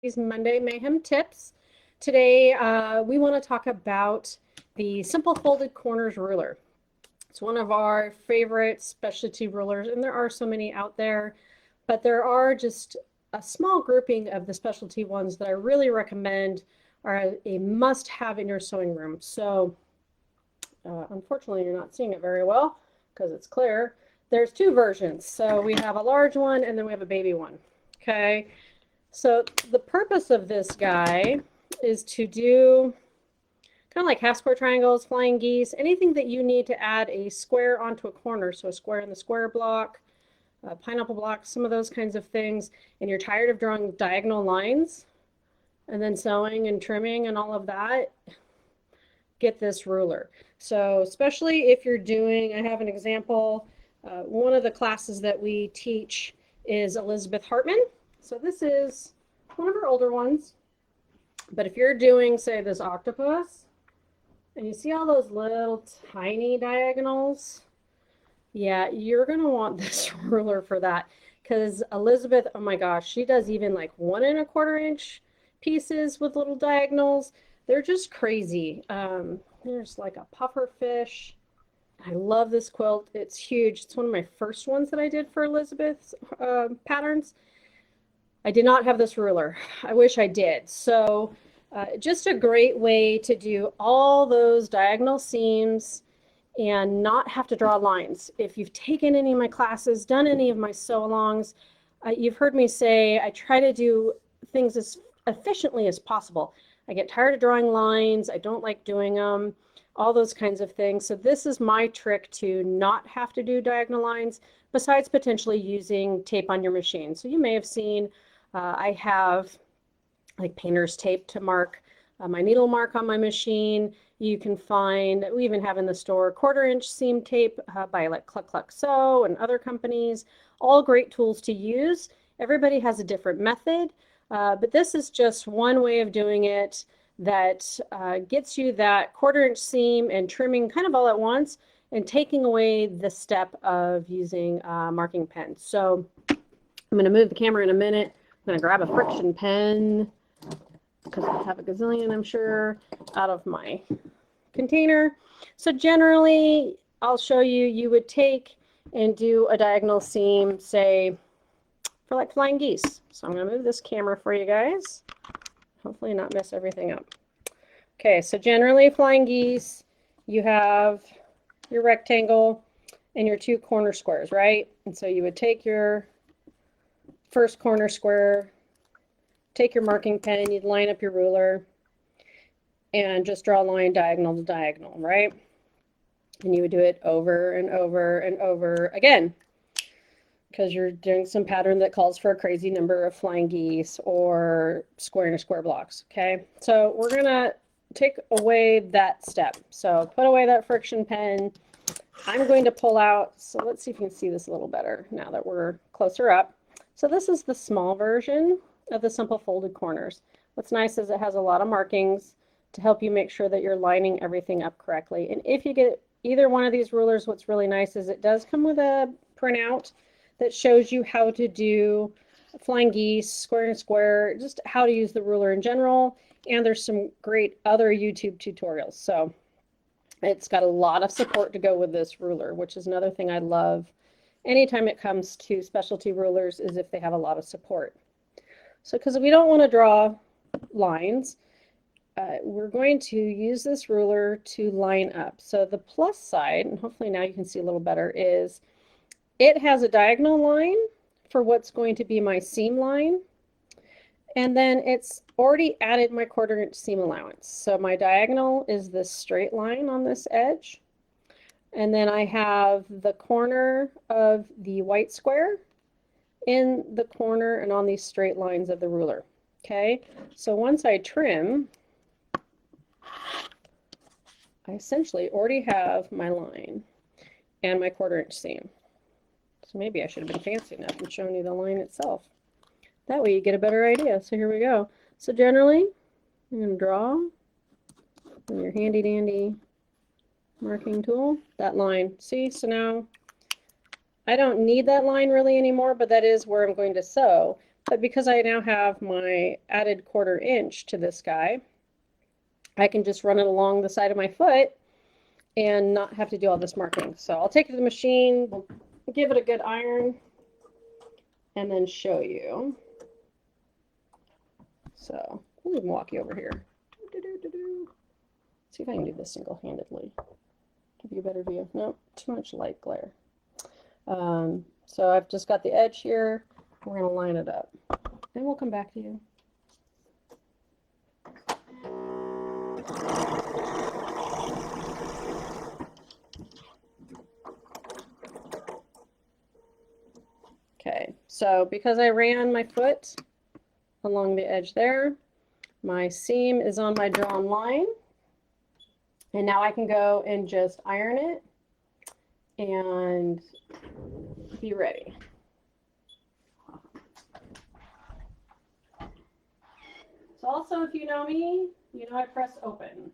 These Monday Mayhem tips. Today we want to talk about the Simple Folded Corners ruler. It's one of our favorite specialty rulers, and there are so many out there, but there are just a small grouping of the specialty ones that I really recommend are a must-have in your sewing room. So unfortunately, you're not seeing it very well because it's clear. There's two versions. So we have a large one and then we have a baby one. Okay. So the purpose of this guy is to do kind of like half square triangles, flying geese, anything that you need to add a square onto a corner. So a square in the square block, a pineapple block, some of those kinds of things. And you're tired of drawing diagonal lines and then sewing and trimming and all of that, get this ruler. So especially if you're doing, I have an example, one of the classes that we teach is Elizabeth Hartman. So this is one of her older ones. But if you're doing, say, this octopus, and you see all those little tiny diagonals, yeah, you're going to want this ruler for that. Because Elizabeth, oh my gosh, she does even like 1 1/4 inch pieces with little diagonals. They're just crazy. There's like a puffer fish. I love this quilt. It's huge. It's one of my first ones that I did for Elizabeth's patterns. I did not have this ruler. I wish I did. So just a great way to do all those diagonal seams and not have to draw lines. If you've taken any of my classes, done any of my sew-alongs, you've heard me say I try to do things as efficiently as possible. I get tired of drawing lines. I don't like doing them, all those kinds of things. So this is my trick to not have to do diagonal lines, besides potentially using tape on your machine. So you may have seen I have like painter's tape to mark my needle mark on my machine. You can find, we even have in the store 1/4 inch seam tape by like Cluck Cluck Sew and other companies. All great tools to use. Everybody has a different method, but this is just one way of doing it that gets you that 1/4 inch seam and trimming kind of all at once and taking away the step of using marking pens. So I'm going to move the camera in a minute. I'm going to grab a friction pen because I have a gazillion, I'm sure, out of my container. So generally, I'll show you, you would take and do a diagonal seam, say, for like flying geese. So I'm going to move this camera for you guys. Hopefully not mess everything up. Okay, so generally flying geese, you have your rectangle and your 2 corner squares, right? And so you would take your first corner square, take your marking pen, you'd line up your ruler and just draw a line diagonal to diagonal, right? And you would do it over and over and over again because you're doing some pattern that calls for a crazy number of flying geese or square and square blocks, okay? So we're gonna take away that step. So put away that friction pen. I'm going to pull out, so let's see if you can see this a little better now that we're closer up. So this is the small version of the Simple Folded Corners. What's nice is it has a lot of markings to help you make sure that you're lining everything up correctly. And if you get either one of these rulers, what's really nice is it does come with a printout that shows you how to do flying geese, square and square, just how to use the ruler in general. And there's some great other YouTube tutorials. So it's got a lot of support to go with this ruler, which is another thing I love anytime it comes to specialty rulers, is if they have a lot of support. So because we don't want to draw lines, we're going to use this ruler to line up. So the plus side, and hopefully now you can see a little better, is it has a diagonal line for what's going to be my seam line. And then it's already added my 1/4 inch seam allowance. So my diagonal is this straight line on this edge. And then I have the corner of the white square in the corner and on these straight lines of the ruler. Okay, so once I trim, I essentially already have my line and my 1/4 inch seam. So maybe I should have been fancy enough and shown you the line itself. That way you get a better idea. So here we go. So generally, I'm going to draw with your handy dandy marking tool, that line. See, so now I don't need that line really anymore, but that is where I'm going to sew. But because I now have my added 1/4 inch to this guy, I can just run it along the side of my foot and not have to do all this marking. So I'll take it to the machine, we'll give it a good iron, and then show you. So we'll even walk you over here. See if I can do this single-handedly. Give you a better view. Nope, too much light glare. So I've just got the edge here. We're going to line it up. Then we'll come back to you. Okay, so because I ran my foot along the edge there, my seam is on my drawn line. And now I can go and just iron it and be ready. So also, if you know me, you know I press open.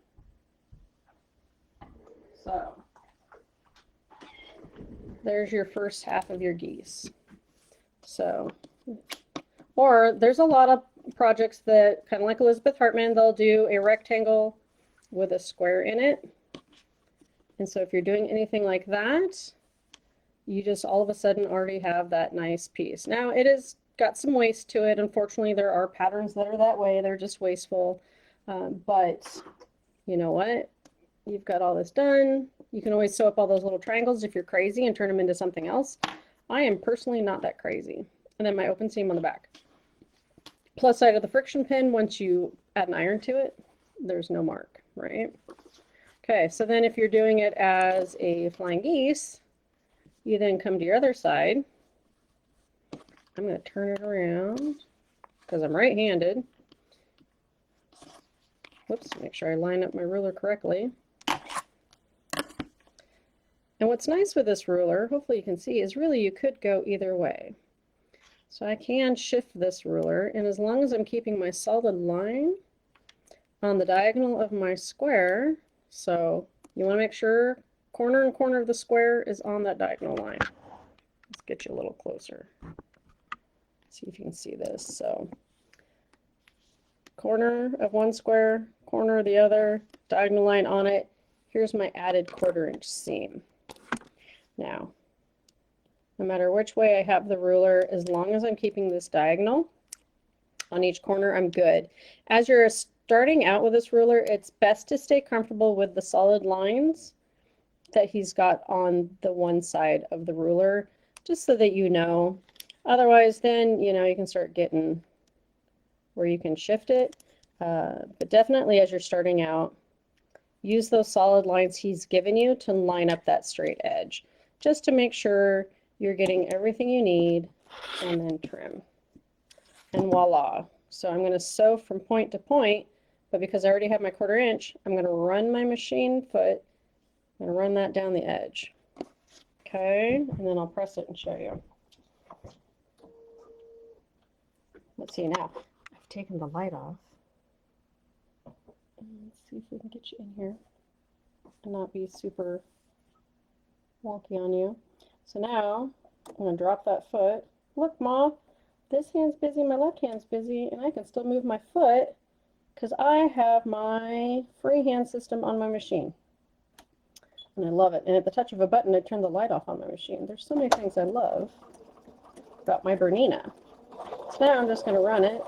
So there's your first half of your geese. So, or there's a lot of projects that, kind of like Elizabeth Hartman, they'll do a rectangle with a square in it. And so if you're doing anything like that, you just all of a sudden already have that nice piece. Now it has got some waste to it. Unfortunately, there are patterns that are that way. They're just wasteful. But you know what? You've got all this done. You can always sew up all those little triangles if you're crazy and turn them into something else. I am personally not that crazy. And then my open seam on the back. Plus side of the friction pin, once you add an iron to it, there's no mark, right? Okay, so then if you're doing it as a flying geese, you then come to your other side. I'm going to turn it around because I'm right-handed. Whoops, make sure I line up my ruler correctly. And what's nice with this ruler, hopefully you can see, is really you could go either way. So I can shift this ruler, and as long as I'm keeping my solid line on the diagonal of my square, so you want to make sure corner and corner of the square is on that diagonal line. Let's get you a little closer. See if you can see this. So corner of one square, corner of the other, diagonal line on it. Here's my added 1/4 inch seam. Now, no matter which way I have the ruler, as long as I'm keeping this diagonal on each corner, I'm good. As you're starting out with this ruler, it's best to stay comfortable with the solid lines that he's got on the one side of the ruler, just so that you know. Otherwise, then, you know, you can start getting where you can shift it. But definitely as you're starting out, use those solid lines he's given you to line up that straight edge, just to make sure you're getting everything you need, and then trim. And voila. So I'm going to sew from point to point, but because I already have my 1/4 inch, I'm going to run my machine foot. I'm going to run that down the edge. Okay, and then I'll press it and show you. Let's see now. I've taken the light off. Let's see if we can get you in here and not be super wonky on you. So now I'm going to drop that foot. Look, Mom, this hand's busy, my left hand's busy, and I can still move my foot because I have my freehand system on my machine. And I love it. And at the touch of a button, I turn the light off on my machine. There's so many things I love about my Bernina. So now I'm just going to run it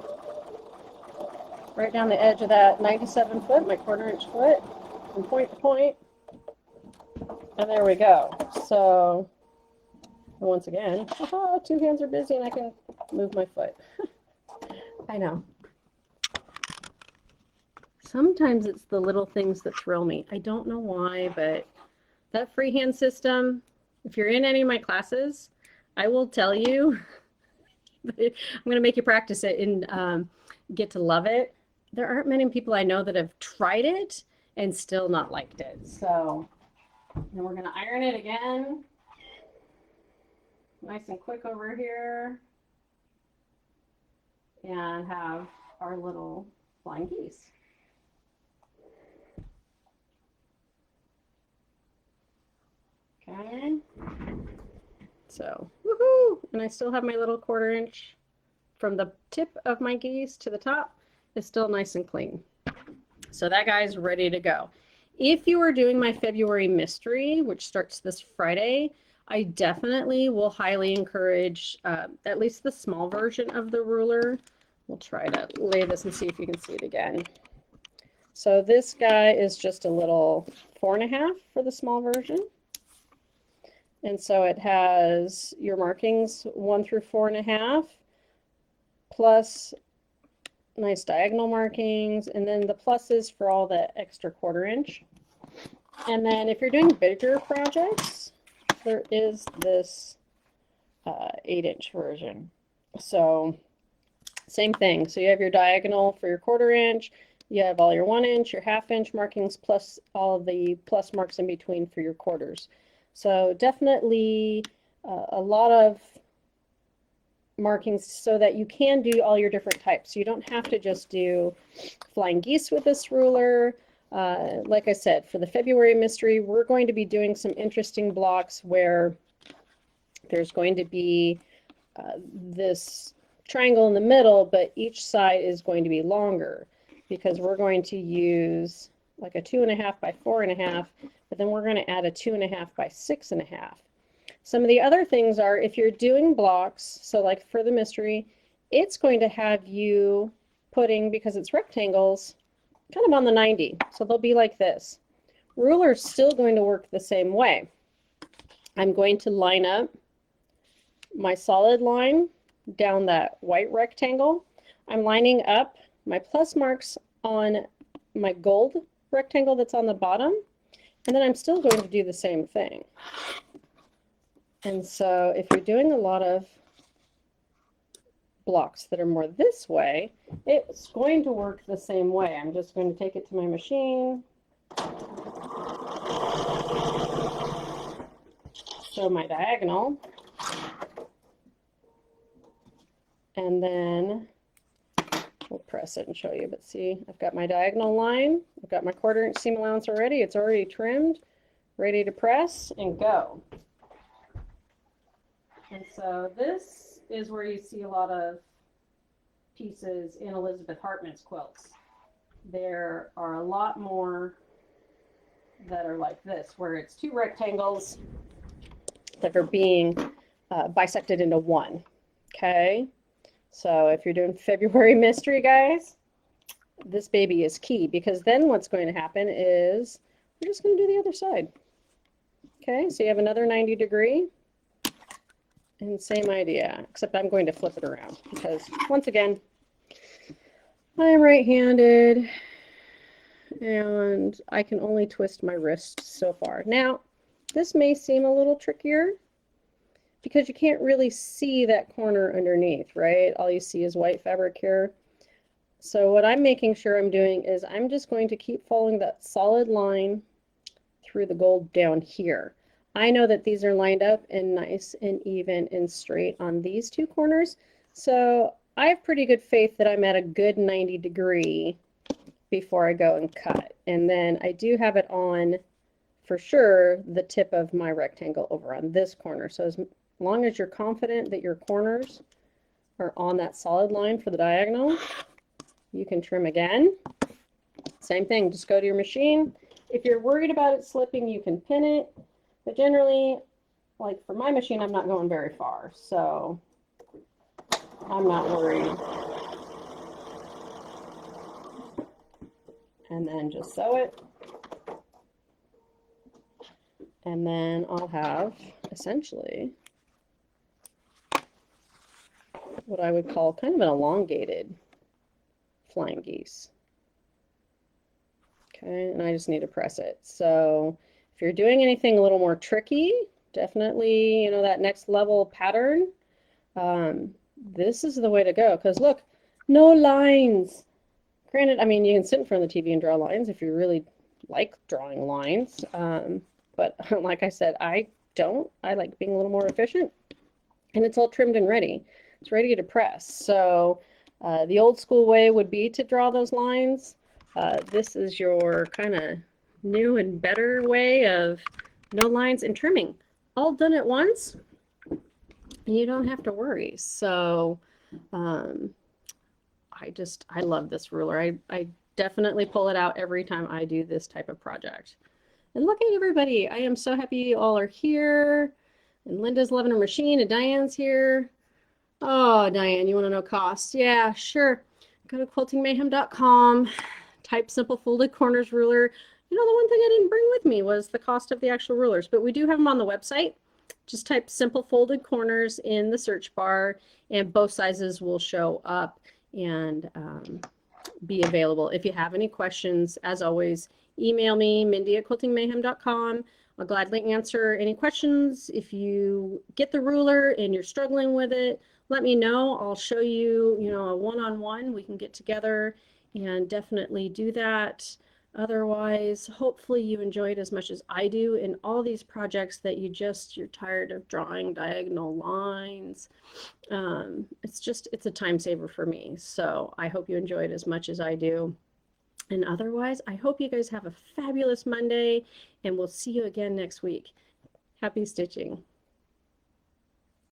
right down the edge of that 97 foot, my 1/4 inch foot, from point to point. And there we go. So once again, haha, 2 hands are busy and I can move my foot. I know. Sometimes it's the little things that thrill me. I don't know why, but that freehand system, if you're in any of my classes, I will tell you, I'm going to make you practice it and get to love it. There aren't many people I know that have tried it and still not liked it. So then we're going to iron it again. Nice and quick over here. And have our little flying geese. Okay. So, woohoo! And I still have my little 1/4 inch from the tip of my geese to the top is still nice and clean. So that guy's ready to go. If you are doing my February mystery, which starts this Friday, I definitely will highly encourage at least the small version of the ruler. We'll try to lay this and see if you can see it again. So this guy is just a little 4.5 for the small version. And so it has your markings 1 through 4.5, plus nice diagonal markings, and then the pluses for all the extra 1/4 inch. And then if you're doing bigger projects, there is this 8-inch version. So same thing. So you have your diagonal for your 1/4 inch, you have all your 1 inch, your 1/2 inch markings, plus all of the plus marks in between for your quarters. So definitely a lot of markings so that you can do all your different types. You don't have to just do flying geese with this ruler. Like I said, for the February mystery, we're going to be doing some interesting blocks where there's going to be this triangle in the middle, but each side is going to be longer because we're going to use like a 2.5 by 4.5, but then we're going to add a 2.5 by 6.5. Some of the other things are if you're doing blocks, so like for the mystery, it's going to have you putting, because it's rectangles, kind of on the 90. So they'll be like this. Ruler's still going to work the same way. I'm going to line up my solid line down that white rectangle. I'm lining up my plus marks on my gold rectangle that's on the bottom, and then I'm still going to do the same thing. And so if you're doing a lot of blocks that are more this way, it's going to work the same way. I'm just going to take it to my machine, show my diagonal, and then we'll press it and show you. But see, I've got my diagonal line, I've got my 1/4 inch seam allowance already, it's already trimmed, ready to press and go. And so this is where you see a lot of pieces in Elizabeth Hartman's quilts. There are a lot more that are like this, where it's 2 rectangles that are being bisected into one. Okay, so if you're doing February mystery, guys, this baby is key, because then what's going to happen is we're just going to do the other side. Okay, so you have another 90 degree. And same idea, except I'm going to flip it around because, once again, I am right-handed and I can only twist my wrist so far. Now, this may seem a little trickier because you can't really see that corner underneath, right? All you see is white fabric here. So what I'm making sure I'm doing is I'm just going to keep following that solid line through the gold down here. I know that these are lined up and nice and even and straight on these 2 corners. So I have pretty good faith that I'm at a good 90 degree before I go and cut. And then I do have it on, for sure, the tip of my rectangle over on this corner. So as long as you're confident that your corners are on that solid line for the diagonal, you can trim again. Same thing, just go to your machine. If you're worried about it slipping, you can pin it. But generally, like for my machine, I'm not going very far, so I'm not worried. And then just sew it. And then I'll have essentially what I would call kind of an elongated flying geese. Okay, and I just need to press it. So if you're doing anything a little more tricky, definitely, you know, that next level pattern, this is the way to go. Because look, no lines. Granted, I mean, you can sit in front of the TV and draw lines if you really like drawing lines. But like I said, I don't. I like being a little more efficient. And it's all trimmed and ready. It's ready to press. So the old school way would be to draw those lines. This is your kind of new and better way of no lines and trimming all done at once. You don't have to worry. So I love this ruler. I definitely pull it out every time I do this type of project. And look at everybody. I am so happy you all are here. And Linda's loving her machine and Diane's here. Oh, Diane, you want to know cost? Yeah, sure. Go to quiltingmayhem.com, type simple folded corners ruler. You know, the one thing I didn't bring with me was the cost of the actual rulers, but we do have them on the website. Just type simple folded corners in the search bar and both sizes will show up and be available. If you have any questions, as always, email me, Mindy at quiltingmayhem.com. I'll gladly answer any questions. If you get the ruler and you're struggling with it, let me know. I'll show you, you know, a one-on-one. We can get together and definitely do that. Otherwise, hopefully you enjoyed as much as I do in all these projects that you're tired of drawing diagonal lines. It's a time saver for me. So I hope you enjoyed as much as I do. And otherwise, I hope you guys have a fabulous Monday and we'll see you again next week. Happy stitching.